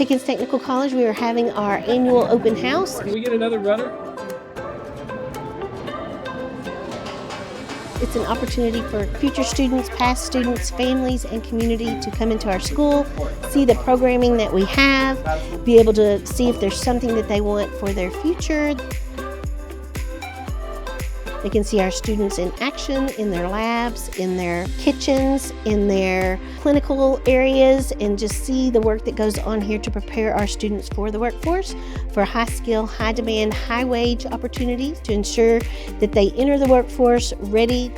Pickens Technical College, we are having our annual open house. Can we get another runner? It's an opportunity for future students, past students, families, and community to come into our school, see the programming that we have, be able to see if there's something that they want for their future. They can see our students in action in their labs, in their kitchens, in their clinical areas, and just see the work that goes on here to prepare our students for the workforce, for high skill, high demand, high wage opportunities to ensure that they enter the workforce ready